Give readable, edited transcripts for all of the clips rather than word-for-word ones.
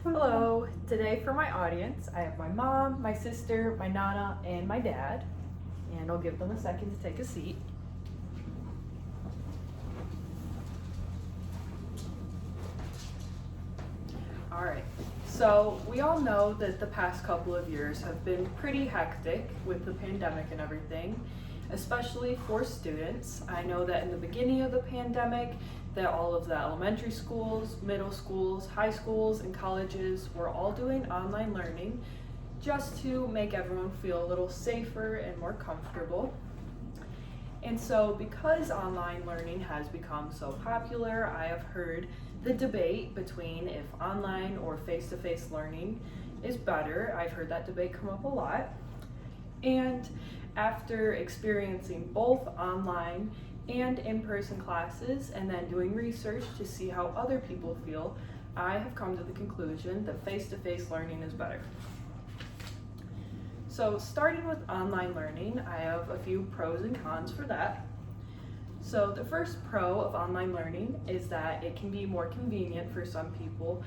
Hello, today for my audience, I have my mom, my sister, my nana, and my dad. And I'll give them a second to take a seat. All right, so we all know that the past couple of years have been pretty hectic with the pandemic and everything, especially for students. I know that in the beginning of the pandemic, that all of the elementary schools, middle schools, high schools, and colleges were all doing online learning just to make everyone feel a little safer and more comfortable. And so, because online learning has become so popular, I have heard the debate between if online or face to face learning is better. I've heard that debate come up a lot. And after experiencing both online and in person classes and then doing research to see how other people feel, I have come to the conclusion that face to face learning is better. So, starting with online learning, I have a few pros and cons for that. So, the first pro of online learning is that it can be more convenient for some people.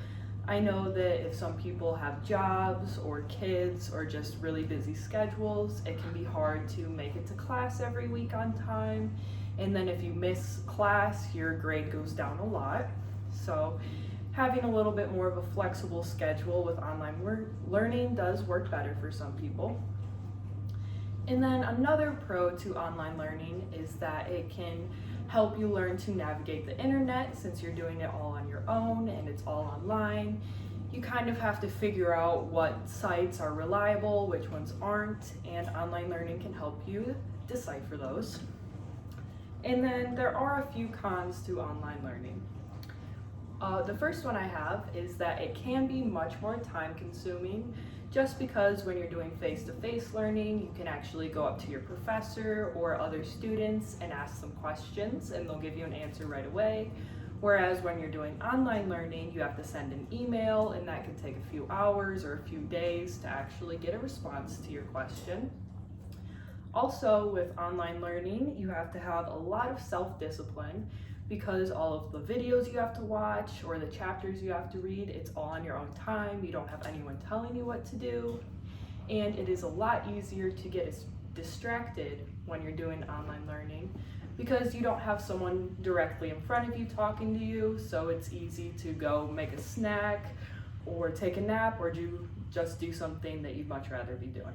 I know that if some people have jobs or kids or just really busy schedules, it can be hard to make it to class every week on time. And then if you miss class, your grade goes down a lot. So, having a little bit more of a flexible schedule with online learning does work better for some people. And then another pro to online learning is that it can help you learn to navigate the internet since you're doing it all on your own and it's all online. You kind of have to figure out what sites are reliable, which ones aren't, and online learning can help you decipher those. And then there are a few cons to online learning. The first one I have is that it can be much more time consuming just because when you're doing face-to-face learning, you can actually go up to your professor or other students and ask them questions and they'll give you an answer right away. Whereas when you're doing online learning, you have to send an email and that can take a few hours or a few days to actually get a response to your question. Also, with online learning, you have to have a lot of self-discipline because all of the videos you have to watch or the chapters you have to read, it's all on your own time. You don't have anyone telling you what to do. And it is a lot easier to get distracted when you're doing online learning because you don't have someone directly in front of you talking to you, so it's easy to go make a snack or take a nap or just do something that you'd much rather be doing.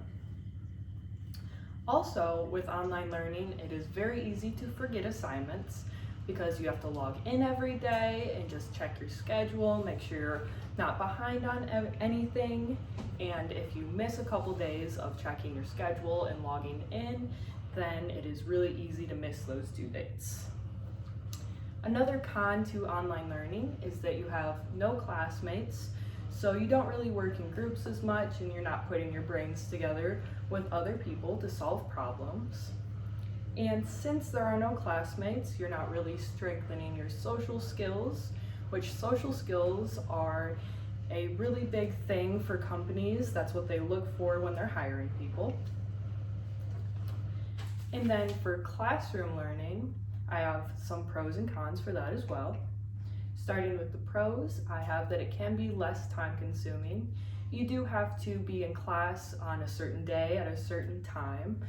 Also, with online learning, it is very easy to forget assignments because you have to log in every day and just check your schedule, make sure you're not behind on anything. And if you miss a couple days of checking your schedule and logging in, then it is really easy to miss those due dates. Another con to online learning is that you have no classmates, so you don't really work in groups as much and you're not putting your brains together with other people to solve problems. And since there are no classmates, you're not really strengthening your social skills, which social skills are a really big thing for companies. That's what they look for when they're hiring people. And then for classroom learning, I have some pros and cons for that as well. Starting with the pros, I have that it can be less time consuming. You do have to be in class on a certain day at a certain time,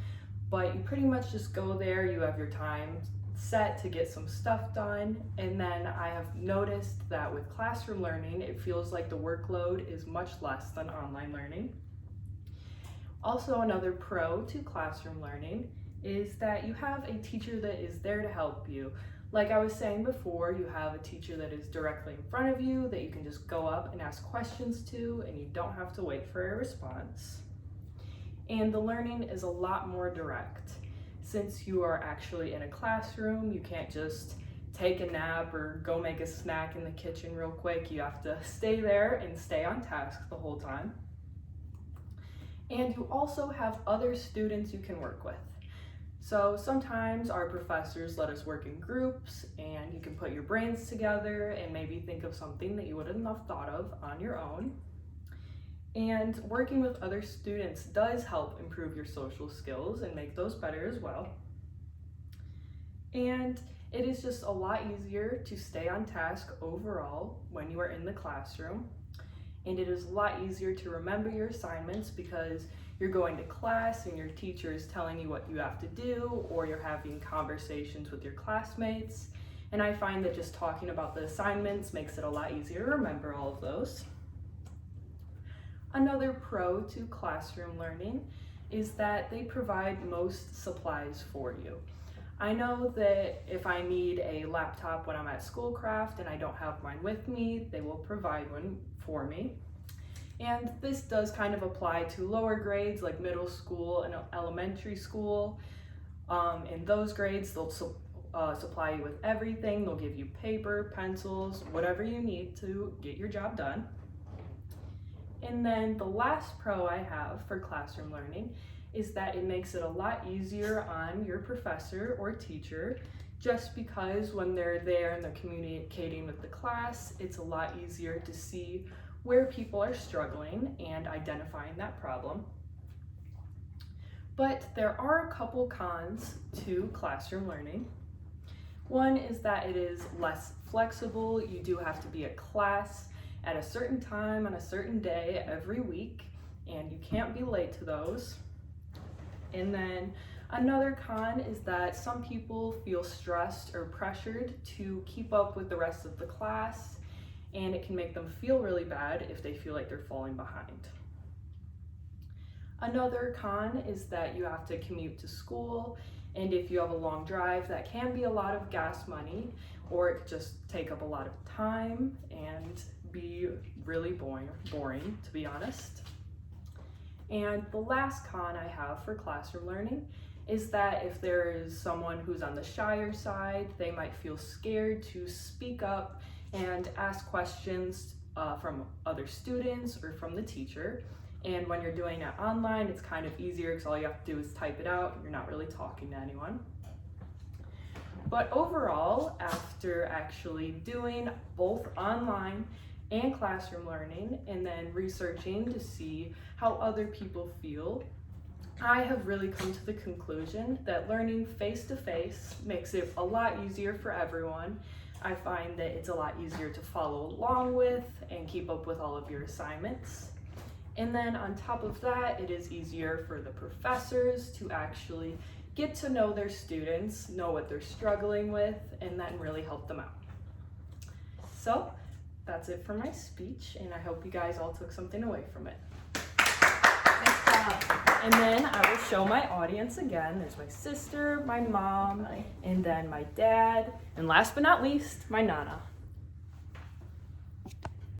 but you pretty much just go there, you have your time set to get some stuff done, and then I have noticed that with classroom learning, it feels like the workload is much less than online learning. Also, another pro to classroom learning is that you have a teacher that is there to help you. Like I was saying before, you have a teacher that is directly in front of you that you can just go up and ask questions to, and you don't have to wait for a response. And the learning is a lot more direct. Since you are actually in a classroom, you can't just take a nap or go make a snack in the kitchen real quick. You have to stay there and stay on task the whole time. And you also have other students you can work with. So sometimes our professors let us work in groups and you can put your brains together and maybe think of something that you wouldn't have thought of on your own. And working with other students does help improve your social skills and make those better as well. And it is just a lot easier to stay on task overall when you are in the classroom. and it is a lot easier to remember your assignments because you're going to class and your teacher is telling you what you have to do, or you're having conversations with your classmates. And I find that just talking about the assignments makes it a lot easier to remember all of those. Another pro to classroom learning is that they provide most supplies for you. I know that if I need a laptop when I'm at Schoolcraft and I don't have mine with me, they will provide one for me. And this does kind of apply to lower grades like middle school and elementary school. In those grades, they'll supply you with everything. They'll give you paper, pencils, whatever you need to get your job done. And then the last pro I have for classroom learning is that it makes it a lot easier on your professor or teacher, just because when they're there and they're communicating with the class, it's a lot easier to see where people are struggling and identifying that problem. But there are a couple cons to classroom learning. One is that it is less flexible. You do have to be at class at a certain time on a certain day every week, and you can't be late to those. And then another con is that some people feel stressed or pressured to keep up with the rest of the class, and it can make them feel really bad if they feel like they're falling behind. Another con is that you have to commute to school, and if you have a long drive, that can be a lot of gas money, or it could just take up a lot of time and be really boring, to be honest. And the last con I have for classroom learning is that if there is someone who's on the shyer side, they might feel scared to speak up and ask questions from other students or from the teacher. And when you're doing it online, it's kind of easier because all you have to do is type it out. You're not really talking to anyone. But overall, after actually doing both online and classroom learning and then researching to see how other people feel, I have really come to the conclusion that learning face-to-face makes it a lot easier for everyone. I find that it's a lot easier to follow along with and keep up with all of your assignments. And then on top of that, it is easier for the professors to actually get to know their students, know what they're struggling with, and then really help them out. So that's it for my speech, and I hope you guys all took something away from it. Good job. And then I will show my audience again. There's my sister, my mom, and then my dad, and last but not least, my Nana.